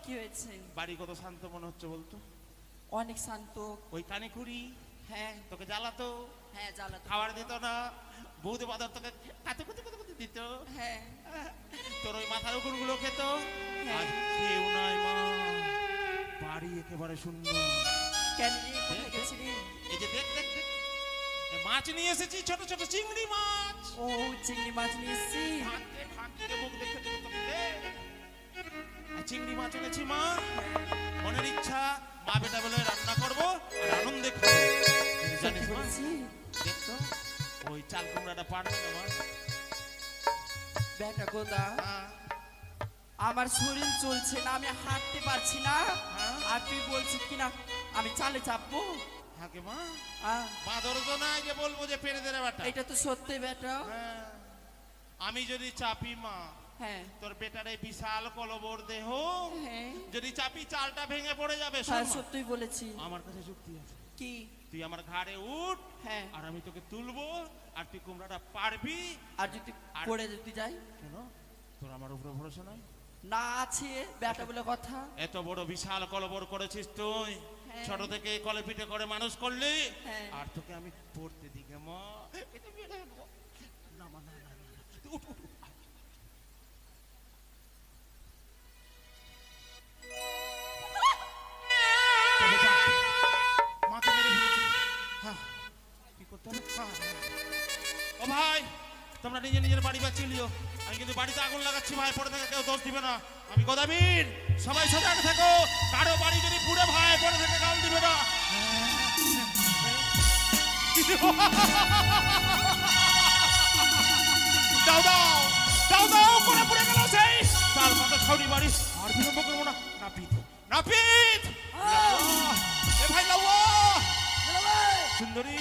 কি হয়েছে? বাড়ি কত শান্ত মনে হচ্ছে বলতো? অনেক শান্ত। ওই কানে খুঁড়ি হ্যাঁ তোকে জ্বালাতো, হ্যাঁ, জ্বালা তো। খাবার দিত না, বৌদ বাদর তোকে কাতে কুতে কুতে কুতে দিত, হ্যাঁ, তোর ওই মাথার উপরগুলো খেত। হ্যাঁ। আজ কেউ নাই মা, বাড়ি একেবারে শূন্য। কেন রে, কোথায় গেছি রে? এই যে দেখ দেখ দেখ, এ মাছ নিয়ে এসেছি, ছোট ছোট চিংড়ি মাছ। ও চিংড়ি মাছ নিয়ে এসছি। ভাগ্যে ভাগ্যে মুখ দেখে দেবো তোকে দে। আর চিংড়ি মাছ এনেছি মা, মনের ইচ্ছা মা বেটা বলে রান্না করবো আর আনন্দে খাবো। কিন্তু জানিস সত্যি মা, বলছি? দেখতো ওই চাল কুমড়াটা পারবে না মা। বেটা গোদা, হ্যাঁ, আমার শরীর চলছে না, আমি হাঁটতে পারছি না। হ্যাঁ। আর তুই বলছিস কিনা আমি চালে চাপবো? হাকে মা, আহ, বাদর তো নাই যে বলবো যে পেরে দে রে বেটা। এটা তো সত্যি বেটা। হ্যাঁ, আমি যদি চাপি মা, হ্যাঁ তোর বেটার এই বিশাল কলবর দেহ হ্যাঁ, যদি চাপি চালটা ভেঙে পড়ে যাবে। শোন হ্যাঁ মা, সত্যিই বলেছি। আমার কাছে যুক্তি আছে। কি? তুই আমার ঘাড়ে উঠ, হ্যাঁ, আর আমি তোকে তুলবো, আর তুই কুমড়াটা পারবি। আর যদি আর- পড়ে যদি যাই? কেন তোর আমার উপরে ভরসা নাই? না আছে বেটা বলে কথা। এত বড় বিশাল কলবর করেছিস তুই, হ্যাঁ। ছোট থেকে কলে পিঠে করে মানুষ করলি, হ্যাঁ। আর তোকে আমি পড়তে দিকে মা। এটা মেরে দেবো। না মা, না না না, না। তুই উঠ উঠ উঠ। চলে যা। মাকে মেরে ফেলেছি। হ্যাঁ, কি করতে হবে? হ্যাঁ, হ্যাঁ। ও ভাই, তোমরা নিজে নিজের বাড়ি বাঁচিলিও, আমি কিন্তু বাড়িতে আগুন লাগাচ্ছি ভাই, পরে থেকে কেউ দোষ দিবে না। আমি গদাবীর, সবাই সজাগ থাকো, কারো বাড়ি যদি পুড়ে ভাই পরে থেকে গাল দিবে না। দাও দাও দাও দাও করে পুড়ে গেল সেই তার মতো ছাউনি বাড়ি। আর বিলম্ব করবো না। নাপিত নাপিত, এ ভাই লাউয়া, সুন্দরী,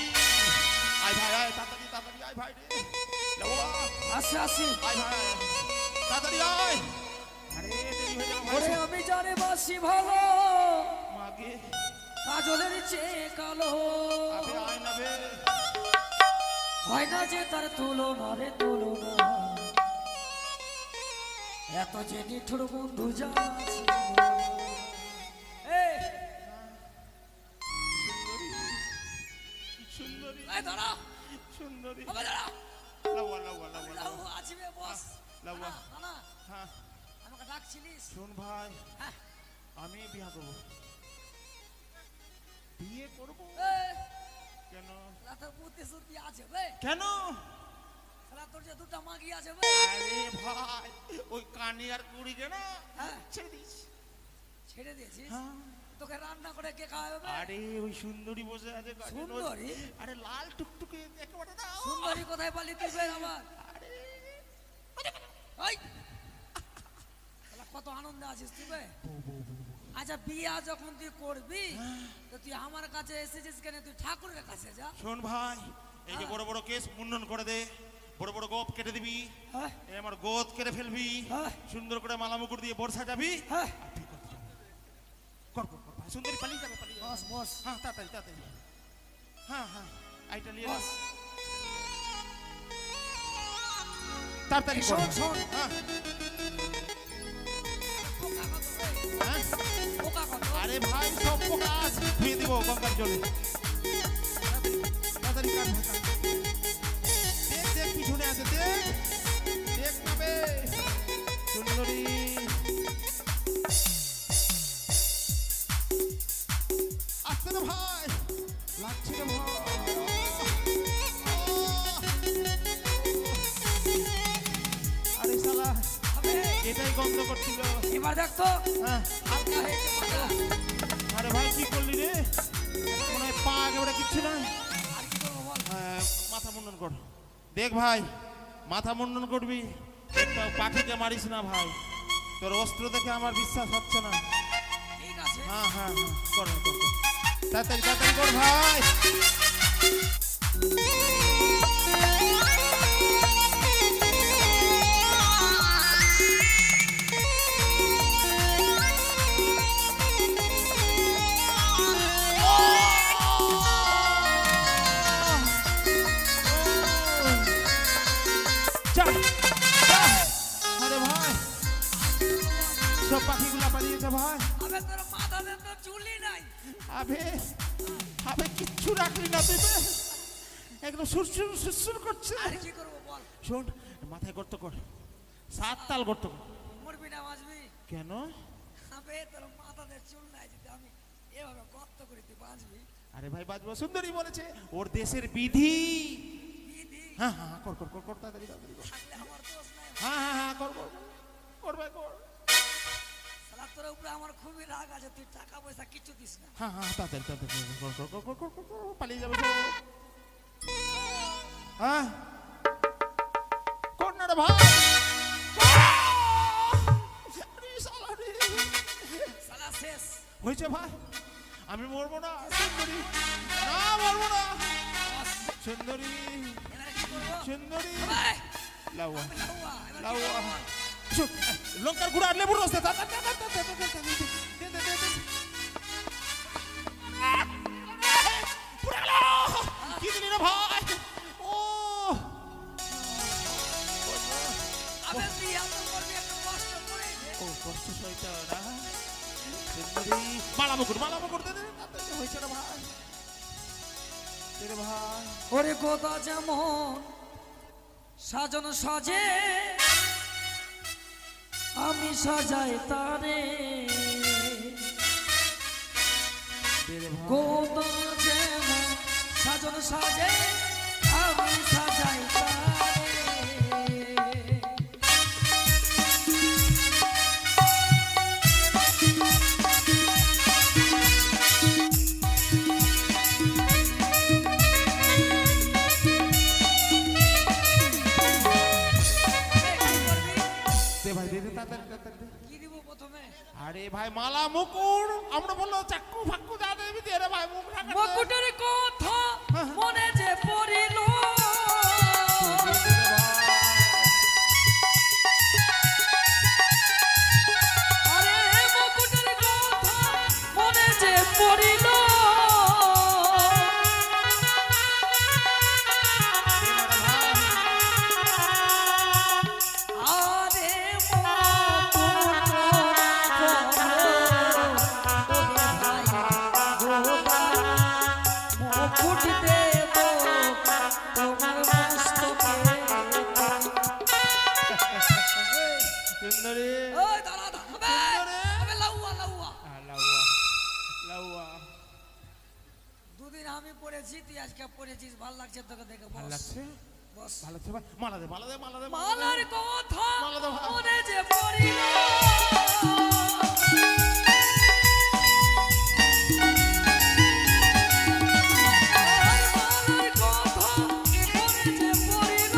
আয় ভাই আয়, তাড়াতাড়ি তাড়াতাড়ি আয় ভাই রে। লাউয়া, আসে আসে। আয় ভাই আয়, তাড়াতাড়ি আয়। আরে দেরি হয়ে যাবে ভাই। ওরে আমি জানি বাসি ভালো, মাগে কাজলের চেয়ে কালো, আবে আয় না বে। হয় না যে তার তুলনা রে তুলনা, এত যে নিঠুর বন্ধু জানা ছিল। এই, সুন্দরী এই দাঁড়া, সুন্দরী, বাবা দাঁড়া। লাউয়া লাউয়া লাউয়া লাউ লাউয়া, আসবে বস। লাউয়া। না, হ্যাঁ আমাকে ডাকছিলিস? শোন ভাই, হ্যাঁ। আমি বিয়ে করবো। বিয়ে করবো এই, কেন? রাতের বুদ্ধি শুদ্ধি আছে বে? কেন? শালা তোর যে দুটা মাগি আছে বে? আরে ভাই, ওই কানি আর কুড়িকে না হ্যাঁ। ছেড়ে দিস। ছেড়ে দিয়েছিস? হ্যাঁ। তোকে রান্না করে কে খাওয়াবে? আরে ওই সুন্দরী বসে আছে গাছের সুন্দরী? মধ্যে। আরে লাল টুকটুকে একেবারে না। সুন্দরী কোথায় পালি তুই বে আমার? আরে এই শালা কত আনন্দে আছিস তুই বে? আচ্ছা বিয়া যখন তুই করবি তো তুই আমার কাছে এসেছিস কেন? তুই ঠাকুরের কাছে যা। শোন ভাই, এই যে বড় বড় কেস মুন্ডন করে দে, বড় বড় গোপ কেটে দিবি, হ্যাঁ এই আমার গোদ কেটে ফেলবি, হ্যাঁ। সুন্দর করে মালা মুকুট দিয়ে বর্ষা যাবি। হ্যাঁ কর কর কর ভাই, সুন্দরী পালিয়ে যাবে, পালিয়ে যাবে। বস বস হ্যাঁ তাড়াতাড়ি তাড়াতাড়ি। হ্যাঁ হ্যাঁ আইটা নিয়ে বস। তাড়াতাড়ি কর। শোন শোন হ্যাঁ পোকা কত রে? হ্যাঁ। পোকা কত? আরে ভাই সব কাজ ধুয়ে দিব গঙ্গার জলে। তাড়াতাড়ি কাট ভাই, কাট। দেখ দেখ পিছনে আছে, দেখ দেখ না বে সুন্দরী। আসতে না ভাই, লাগছে না ভাই। আরে শালা আবে, এটাই গন্ধ করছিল। এবার দেখ তো হ্যাঁ হালকা হয়েছে পাটা। আরে ভাই কি করলি রে? মনে হয় পা একেবারে কিচ্ছু না। আর কি করবো বল? মাথা মুন্ডন কর। দেখ ভাই, মাথা মুন্ডন করবি, একটা পাখিকে মারিস না ভাই। তোর অস্ত্র দেখে আমার বিশ্বাস হচ্ছে না। ঠিক আছে হ্যাঁ হ্যাঁ হ্যাঁ কর কর কর। তাড়াতাড়ি তাড়াতাড়ি কর ভাই। চল, চল। আরে ভাই সব পাখিগুলা পালিয়েছে ভাই। আবে তোর মাথাতে তো চুলই নাই। আবে আবে কিচ্ছু রাখলি না তুই বে। একদম সুরসুর সুরসুর করছে। আর কি করবো বল? শোন, মাথায় গর্ত কর, 7 তাল গর্ত কর। মরবি না বাঁচবি? কেন? আবে তোর মাথাতে চুল নাই, যদি আমি এভাবে গর্ত করি তুই বাঁচবি? আরে ভাই বাজবা, সুন্দরী বলেছে ওর দেশের বিধি। বিধি হ্যাঁ হ্যাঁ কর কর কর কর, তাড়াতাড়ি তাড়াতাড়ি কর। থাকলে আমার দোষ নাই। হ্যাঁ হ্যাঁ হ্যাঁ কর কর কর ভাই কর। শালা তোর উপরে আমার খুবই রাগ আছে, তুই টাকা পয়সা কিছু দিস না। হ্যাঁ হ্যাঁ তাড়াতাড়ি তাড়াতাড়ি কর কর কর কর কর কর কর, পালিয়ে যাবে সব। হ্যাঁ কর না রে ভাই। আরে শালা রে। শালা শেষ। হয়েছে ভাই, আমি মরবো না সুন্দরী, না মরবো না বস, সুন্দরী, এবারে কি করবো? সুন্দরী। ভাই, লাউয়া লাউয়া, এবার কি লাউয়া করবো বল? শোন, লঙ্কার গুঁড়া আর লেবুর রস দে, দে, দে, দে, দে, দে, দে, দে, দে, দে। পুড়ে গেল। কি দিলি রে ভাই? ও আবে তুই এত করবি, একটু কষ্ট করে দে। ও কষ্ট সইতে হয় না সুন্দরী। মালা মুকুট দে দে, তাড়াতাড়ি হয়েছে রে ভাই, দে রে ভাই। ওরে গোদা যেমন সাজানো সাজে, আমি সাজাই তারে। দে রে ভাই। গোদা যেমন সাজানো সাজে, আমি সাজাই তারে। দে ভাই দে দে, তাড়াতাড়ি তাড়াতাড়ি দে। কি দিব প্রথমে? আরে ভাই মালা মুকুট, আমরা বললো চাক্কু ফাক্কু যা দেবি দে রে ভাই, মুখ ঢাকা দে। মুকুটের কথা মনে যে পড়িল, আরে মুকুটের কথা মনে যে পড়িল, আরে মুকুট দেব তোমার মস্তকে। সুন্দরী। ওই দাঁড়া দাঁড়া, আবে লাউয়া লাউয়া। লাউয়া লাউয়া। দুদিন আমি পড়েছি, তুই আজকে পড়েছিস, ভাল লাগছে তোকে দেখে। ভালো বস লাগছে? বস। ভালো লাগছে ভাই। মালা দে মালা দে মালা দে। মালার কথা মালা দাও ভাই। মনে যে পড়িল, মালার কথা মনে যে পড়িল,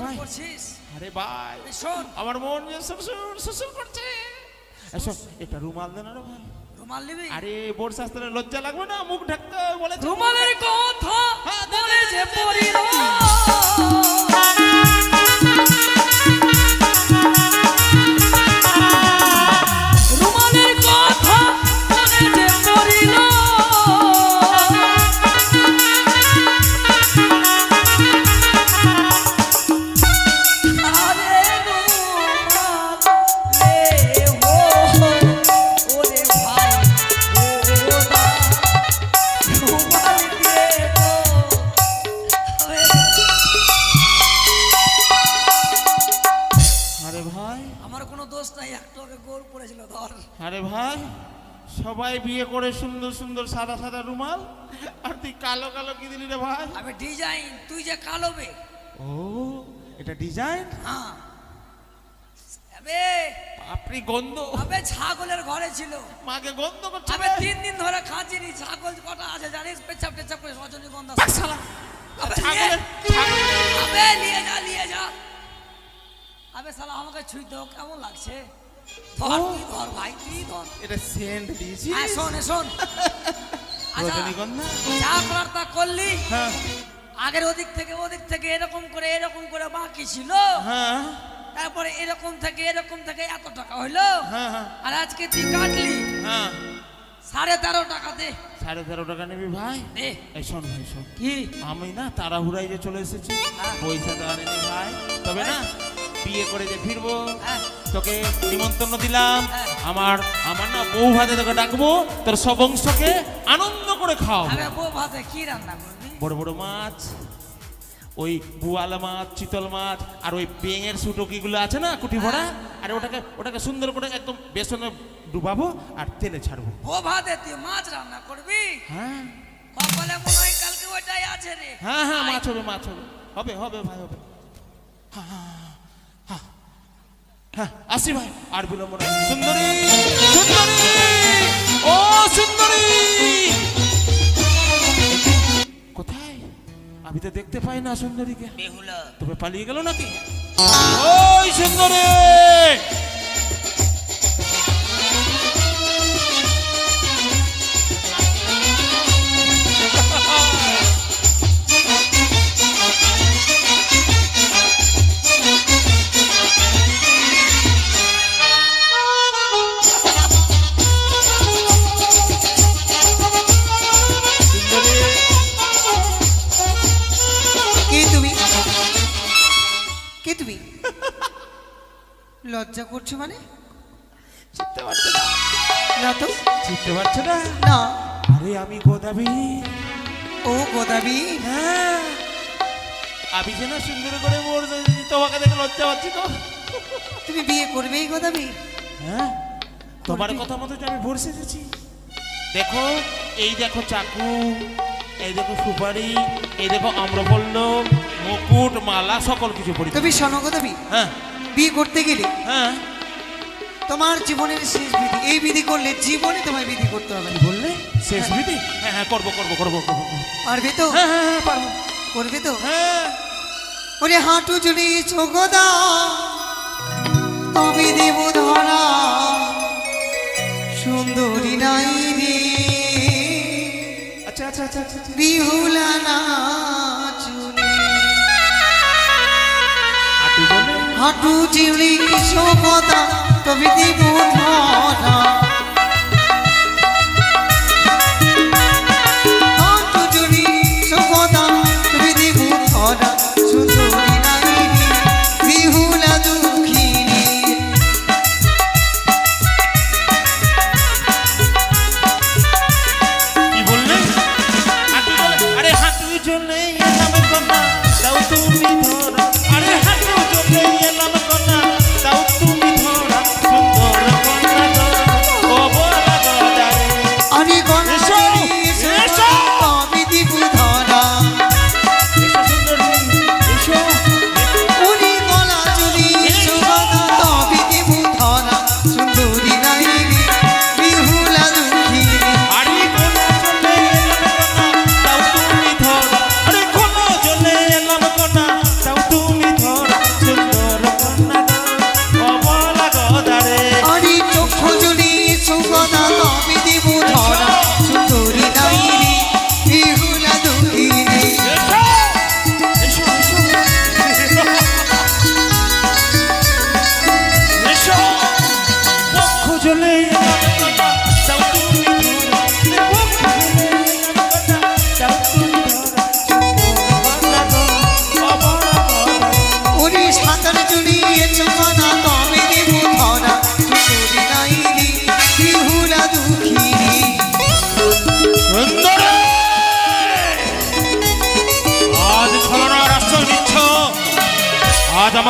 ভাই করছিস আরে ভাই এই শোন আমার মন যে সুরসুর সুরসুর করছে এসো এটা রুমাল দে না রে ভাই রুমাল নিবি আরে বোর শাস্ত্রে লজ্জা লাগবে না মুখ ঢাকতে বলে রুমালের কথা বলে যে পড়িল রুমালের কথা বলে যে পড়িল আরে রুমাল রে হো ওরে ভাই ওরা রুমাল দিয়ে গো আরে ভাই আমার কোনো দোষ নাই একটু আগে গোল পড়েছিল ধর আরে ভাই সবাই বিয়ে করে সুন্দর সুন্দর সাদা সাদা রুমাল আর তুই কালো কালো কি দিলি রে ভাই আমি ডিজাইন তুই যে কালো বে ও এটা ডিজাইন হ্যাঁ আবে আপনি গন্ধ আবে ছাগলের ঘরে ছিল মাকে গন্ধ করছে আবে রে। 3 দিন ধরে খাচ্ছিনি ছাগল কটা আছে জানিস পেছাপ টেছাপ করে রজনীগন্ধা বাক শালা। আবে ছাগলের আবে নিয়ে যা আবে শালা আমাকে ছুঁই তো কেমন লাগছে ধর তুই ধর ভাই তুই ধর এটা সেন্ট দিয়েছি হ্যাঁ শোন আচ্ছা রজনীগন্ধা যা করার তা করলি হ্যাঁ আগের ওদিক থেকে এরকম করে বাকি ছিল হ্যাঁ তারপরে এরকম থেকে এত টাকা হইলো হ্যাঁ হ্যাঁ আর আজকে তুই কাটলি হ্যাঁ 13.5 টাকা দে 13.5 টাকা নিবি ভাই দে এই শোন ভাই শোন কি আমি না তাড়াহুড়াই যে চলে এসেছি পয়সা দেওয়া নেই ভাই তবে না বিয়ে করে যে ফিরবো হ্যাঁ। তোকে নিমন্ত্রণ দিলাম হ্যাঁ। আমার না বউ ভাতে তোকে ডাকবো তোর সব অংশকে আনন্দ করে খাও আরে বউ ভাতে কি রান্না করবি বড় বড় মাছ ওই বুয়ালা মাছ চিতল মাছ আর ওই বেঙের সুটকিগুলো আছে না কুটি ভরা আর ওটাকে সুন্দর করে একদম বেসনে ডুবাবো আর তেলে ছাড়বো বউ ভাতে তুই মাছ রান্না করবি হ্যাঁ কপালে মনে হয় কালকে ওইটাই আছে রে হ্যাঁ হ্যাঁ মাছ হবে হবে ভাই হবে হ্যাঁ আসি ভাই আর বিলম্ব নয় সুন্দরী ও সুন্দরী কোথায় আমি তো দেখতে পাই না সুন্দরীকে বেহুলা তবে পালিয়ে গেল নাকি ওই সুন্দরী কে তুমি লজ্জা করছো মানে চিনতে পারছো না না তো চিনতে পারছো না না আরে আমি গোদাবি ও গোদাবি হ্যাঁ আমি যে না সুন্দর করে তোমাকে দেখে লজ্জা পাচ্ছি তো তুমি বিয়ে করবে এই গোদাবি হ্যাঁ তোমার কথা মতো যে আমি ভোর সেজেছি দেখো এই দেখো চাকু এই দেখো সুপারি এই দেখো আম্রপল্লব মুকুট মালা সকল কিছু পরি তুমি শোনো গোদাবি হ্যাঁ বিয়ে করতে গেলে হ্যাঁ তোমার জীবনের শেষ বিধি এই বিধি করলে জীবনে তোমায় বিধি করতে হবে কি বললে শেষ বিধি হ্যাঁ হ্যাঁ করবো পারবে তো হ্যাঁ হ্যাঁ হ্যাঁ পারবো করবে তো হ্যাঁ ওরে হাঁটু জুড়ে চোখদা তবে দেব ধরা সুন্দরী নাই রে আচ্ছা আচ্ছা আচ্ছা আচ্ছা আচ্ছা। বিহুলা নাচুনি হাঁটু বলে হাঁটু জুড়ে চোখদা তবে দেব ধরা হাঁটু জুড়ে চোখদা তবে দেব ধরা সুন্দরী নাই রে বিহুলা দুঃখিনী কি বললে হাঁটু বলে আরে হাঁটু চলে এলাম কন্যা তাও তুমি ধরা আরে হাঁটু চলে এলাম কন্যা তাও তুমি ধরা সুন্দর কন্যা ধরা ও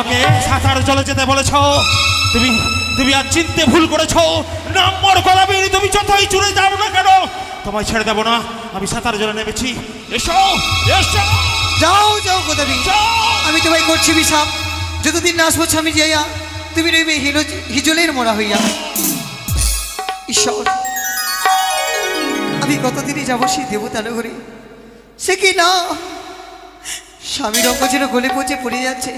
আমাকে সাঁতার জলে যেতে বলেছ, তুমি তুমি আর চিনতে ভুল করেছো। নম্বর গলাবি, তুমি যতই চুরে যাও না কেন, তোমায় ছেড়ে দেবো না। আমি সাঁতার জলে নেমেছি, এসো এসো। যাও যাও গোদাবি, যাও। আমি তোমায় করছি বিষাপ। যতদিন না আসবো স্বামী যাইয়া, তুমি রইবে হিজলের মোড়া হইয়া। ঈশ্বর, আমি কতদিনই যাবো সেই দেবতা নগরে, সে কি না স্বামীর অঙ্গ যেন গলে পচে পড়ে যাচ্ছে।